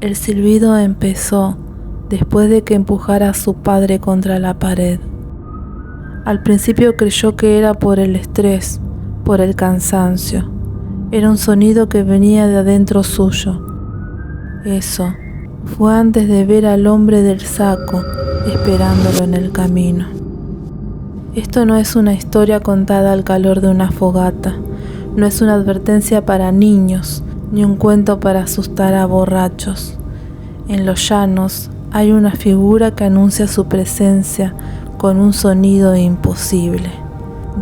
El silbido empezó después de que empujara a su padre contra la pared. Al principio creyó que era por el estrés, por el cansancio. Era un sonido que venía de adentro suyo. Eso fue antes de ver al hombre del saco esperándolo en el camino. Esto no es una historia contada al calor de una fogata, no es una advertencia para niños, ni un cuento para asustar a borrachos. En los llanos hay una figura que anuncia su presencia con un sonido imposible.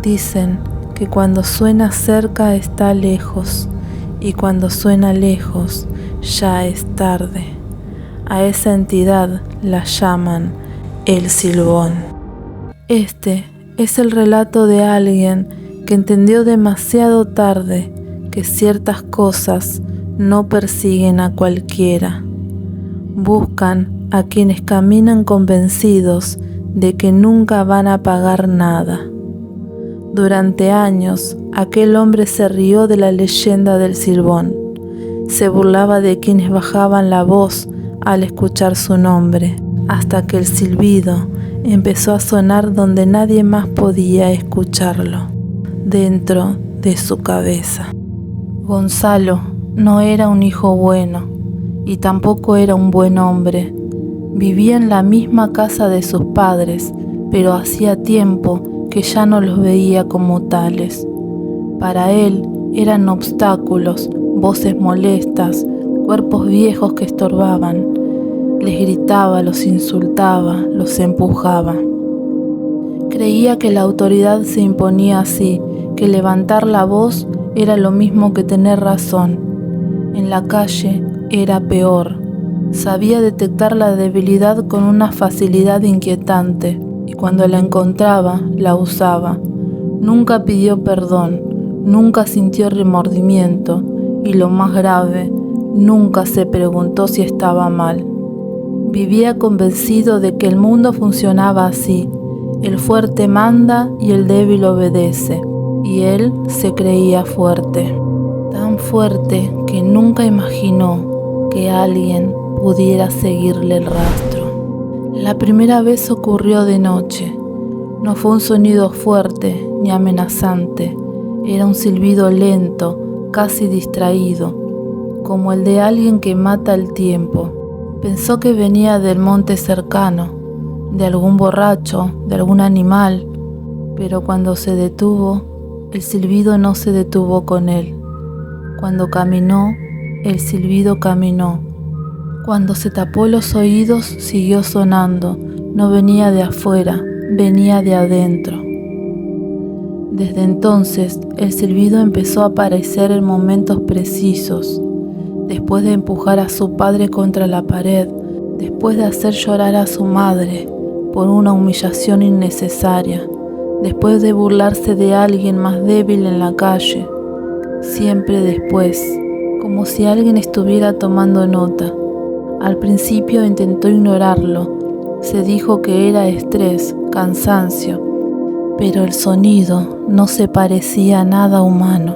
Dicen que cuando suena cerca está lejos, y cuando suena lejos ya es tarde. A esa entidad la llaman el Silbón. Este es el relato de alguien que entendió demasiado tarde que ciertas cosas no persiguen a cualquiera. Buscan a quienes caminan convencidos de que nunca van a pagar nada. Durante años, aquel hombre se rió de la leyenda del Silbón. Se burlaba de quienes bajaban la voz al escuchar su nombre, hasta que el silbido empezó a sonar donde nadie más podía escucharlo, dentro de su cabeza. Gonzalo no era un hijo bueno y tampoco era un buen hombre. Vivía en la misma casa de sus padres, pero hacía tiempo que ya no los veía como tales. Para él eran obstáculos, voces molestas, cuerpos viejos que estorbaban. Les gritaba, los insultaba, los empujaba. Creía que la autoridad se imponía así, que levantar la voz era lo mismo que tener razón. En la calle era peor. Sabía detectar la debilidad con una facilidad inquietante, y cuando la encontraba, la usaba. Nunca pidió perdón, nunca sintió remordimiento, y lo más grave, nunca se preguntó si estaba mal. Vivía convencido de que el mundo funcionaba así: el fuerte manda y el débil obedece, y él se creía fuerte, tan fuerte que nunca imaginó que alguien pudiera seguirle el rastro. La primera vez ocurrió de noche. No fue un sonido fuerte ni amenazante, era un silbido lento, casi distraído, como el de alguien que mata el tiempo. Pensó que venía del monte cercano, de algún borracho, de algún animal, pero cuando se detuvo, el silbido no se detuvo con él. Cuando caminó, el silbido caminó. Cuando se tapó los oídos, siguió sonando. No venía de afuera, venía de adentro. Desde entonces, el silbido empezó a aparecer en momentos precisos. Después de empujar a su padre contra la pared, después de hacer llorar a su madre por una humillación innecesaria, después de burlarse de alguien más débil en la calle, siempre después, como si alguien estuviera tomando nota. Al principio intentó ignorarlo, se dijo que era estrés, cansancio, pero el sonido no se parecía a nada humano.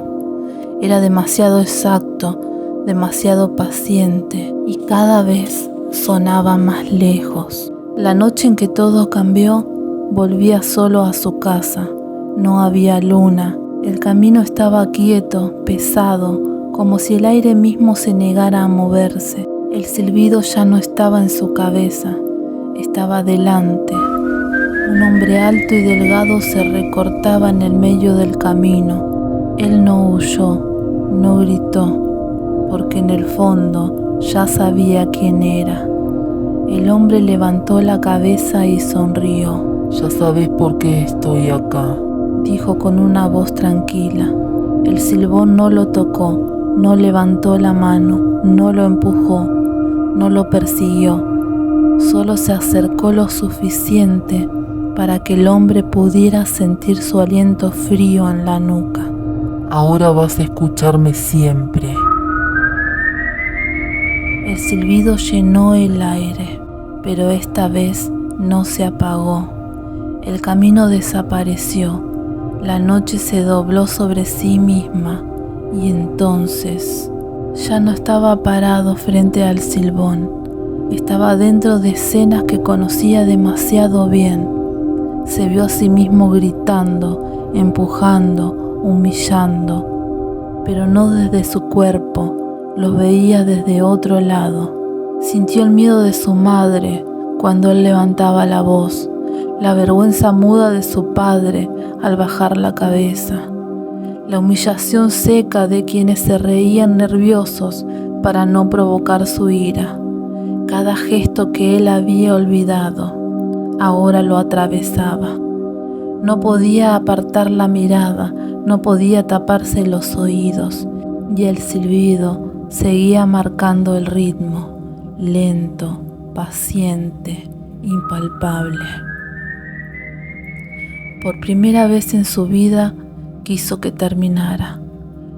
Era demasiado exacto, demasiado paciente, y cada vez sonaba más lejos. La noche en que todo cambió, volvía solo a su casa. No había luna. El camino estaba quieto, pesado, como si el aire mismo se negara a moverse. El silbido ya no estaba en su cabeza, estaba delante. Un hombre alto y delgado se recortaba en el medio del camino. Él no huyó, no gritó, porque en el fondo ya sabía quién era. El hombre levantó la cabeza y sonrió. «Ya sabes por qué estoy acá», dijo con una voz tranquila. El Silbón no lo tocó, no levantó la mano, no lo empujó, no lo persiguió. Solo se acercó lo suficiente para que el hombre pudiera sentir su aliento frío en la nuca. «Ahora vas a escucharme siempre». El silbido llenó el aire, pero esta vez no se apagó. El camino desapareció, la noche se dobló sobre sí misma y entonces Ya no estaba parado frente al Silbón, estaba dentro de escenas que conocía demasiado bien. Se vio a sí mismo gritando, empujando, humillando, pero no desde su cuerpo, lo veía desde otro lado. Sintió el miedo de su madre cuando él levantaba la voz, la vergüenza muda de su padre al bajar la cabeza, la humillación seca de quienes se reían nerviosos para no provocar su ira. Cada gesto que él había olvidado ahora lo atravesaba. No podía apartar la mirada, no podía taparse los oídos, y el silbido seguía marcando el ritmo, lento, paciente, impalpable. Por primera vez en su vida quiso que terminara,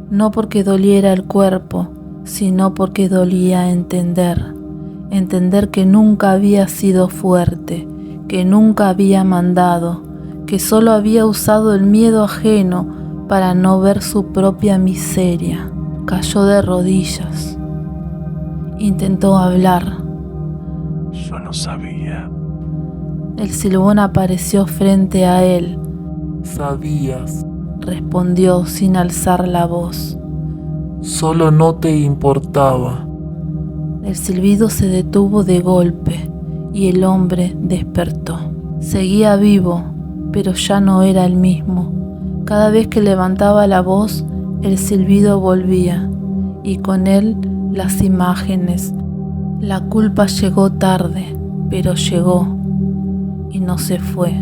no porque doliera el cuerpo, sino porque dolía entender que nunca había sido fuerte, que nunca había mandado, que solo había usado el miedo ajeno para no ver su propia miseria. Cayó de rodillas. Intentó hablar. Yo no sabía. El Silbón apareció frente a él. Sabías. Respondió sin alzar la voz. Solo no te importaba. El silbido se detuvo de golpe y el hombre despertó. Seguía vivo, pero ya no era el mismo. Cada vez que levantaba la voz, el silbido volvía, y con él las imágenes. La culpa llegó tarde, pero llegó, y no se fue.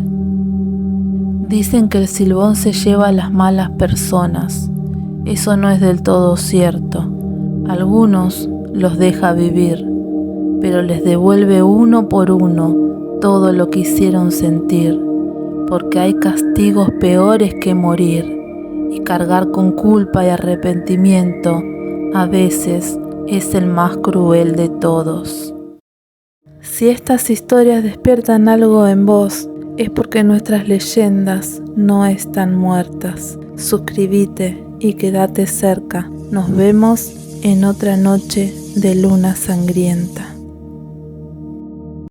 Dicen que el Silbón se lleva a las malas personas. Eso no es del todo cierto. Algunos los deja vivir, pero les devuelve uno por uno todo lo que hicieron sentir, porque hay castigos peores que morir, y cargar con culpa y arrepentimiento a veces es el más cruel de todos. Si estas historias despiertan algo en vos, es porque nuestras leyendas no están muertas. Suscríbete y quédate cerca. Nos vemos en otra noche de luna sangrienta.